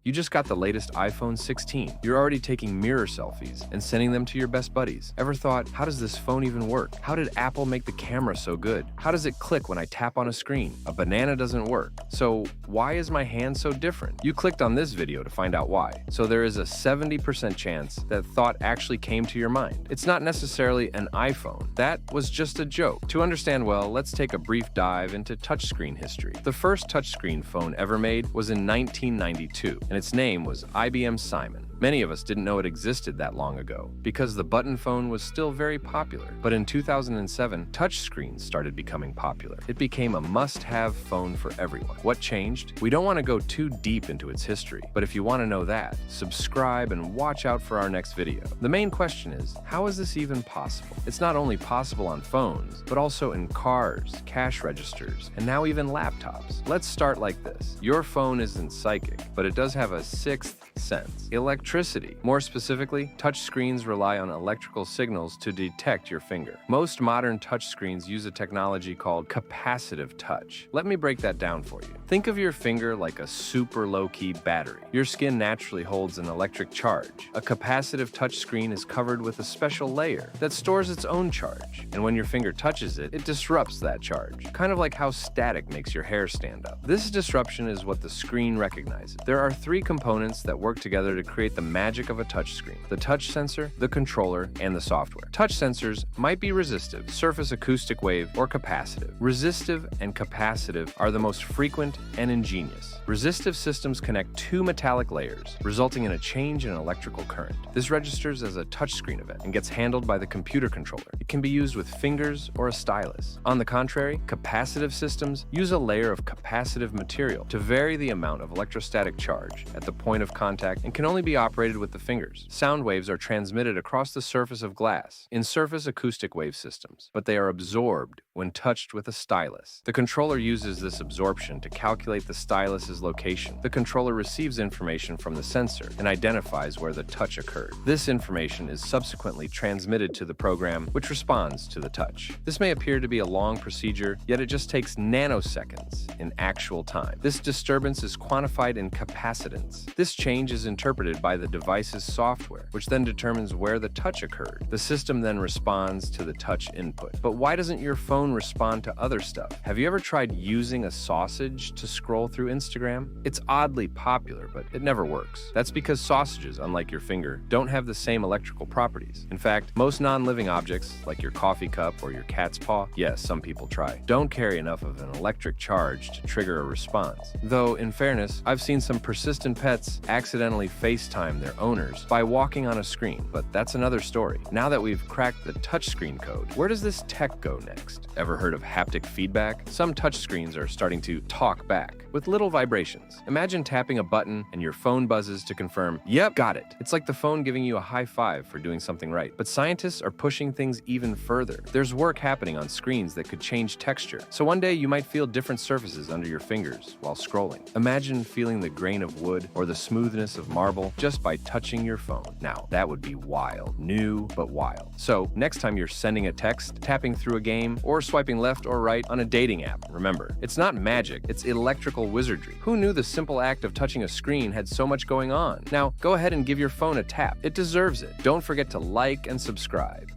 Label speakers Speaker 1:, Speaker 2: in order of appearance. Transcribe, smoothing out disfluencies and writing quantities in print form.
Speaker 1: You just got the latest iPhone 16. You're already taking mirror selfies and sending them to your best buddies. Ever thought, how does this phone even work? How did Apple make the camera so good? How does it click when I tap on a screen? A banana doesn't work. So why is my hand so different? You clicked on this video to find out why. So there is a 70% chance that thought actually came to your mind. It's not necessarily an iPhone. That was just a joke. To understand well, let's take a brief dive into touchscreen history. The first touchscreen phone ever made was in 1992. And its name was IBM Simon. Many of us didn't know it existed that long ago because the button phone was still very popular. But in 2007, touchscreens started becoming popular. It became a must-have phone for everyone. What changed? We don't want to go too deep into its history, but if you want to know that, subscribe and watch out for our next video. The main question is, how is this even possible? It's not only possible on phones, but also in cars, cash registers, and now even laptops. Let's start like this. Your phone isn't psychic, but it does have a sixth sense: electricity. More specifically, touchscreens rely on electrical signals to detect your finger. Most modern touchscreens use a technology called capacitive touch. Let me break that down for you. Think of your finger like a super low-key battery. Your skin naturally holds an electric charge. A capacitive touchscreen is covered with a special layer that stores its own charge, and when your finger touches it, it disrupts that charge, kind of like how static makes your hair stand up. This disruption is what the screen recognizes. There are three components that work together to create the magic of a touchscreen: the touch sensor, the controller, and the software. Touch sensors might be resistive, surface acoustic wave, or capacitive. Resistive and capacitive are the most frequent and ingenious. Resistive systems connect two metallic layers, resulting in a change in electrical current. This registers as a touchscreen event and gets handled by the computer controller. It can be used with fingers or a stylus. On the contrary, capacitive systems use a layer of capacitive material to vary the amount of electrostatic charge at the point of contact and can only be operated with the fingers. Sound waves are transmitted across the surface of glass in surface acoustic wave systems, but they are absorbed when touched with a stylus. The controller uses this absorption to calculate the stylus's location. The controller receives information from the sensor and identifies where the touch occurred. This information is subsequently transmitted to the program, which responds to the touch. This may appear to be a long procedure, yet it just takes nanoseconds in actual time. This disturbance is quantified in capacitance. This change is interpreted by the device's software, which then determines where the touch occurred. The system then responds to the touch input. But why doesn't your phone respond to other stuff? Have you ever tried using a sausage to scroll through Instagram? It's oddly popular, but it never works. That's because sausages, unlike your finger, don't have the same electrical properties. In fact, most non-living objects, like your coffee cup or your cat's paw, yes, some people try, don't carry enough of an electric charge to trigger a response. Though, in fairness, I've seen some persistent pets accidentally FaceTime their owners by walking on a screen, but that's another story. Now that we've cracked the touchscreen code, where does this tech go next? Ever heard of haptic feedback? Some touchscreens are starting to talk back with little vibrations. Imagine tapping a button and your phone buzzes to confirm, "Yep, got it." It's like the phone giving you a high five for doing something right. But scientists are pushing things even further. There's work happening on screens that could change texture. So one day you might feel different surfaces under your fingers while scrolling. Imagine feeling the grain of wood or the smoothness of marble just by touching your phone. Now, that would be wild. New, but wild. So next time you're sending a text, tapping through a game, or swiping left or right on a dating app, remember, it's not magic, it's electrical wizardry. Who knew the simple act of touching a screen had so much going on? Now, go ahead and give your phone a tap. It deserves it. Don't forget to like and subscribe.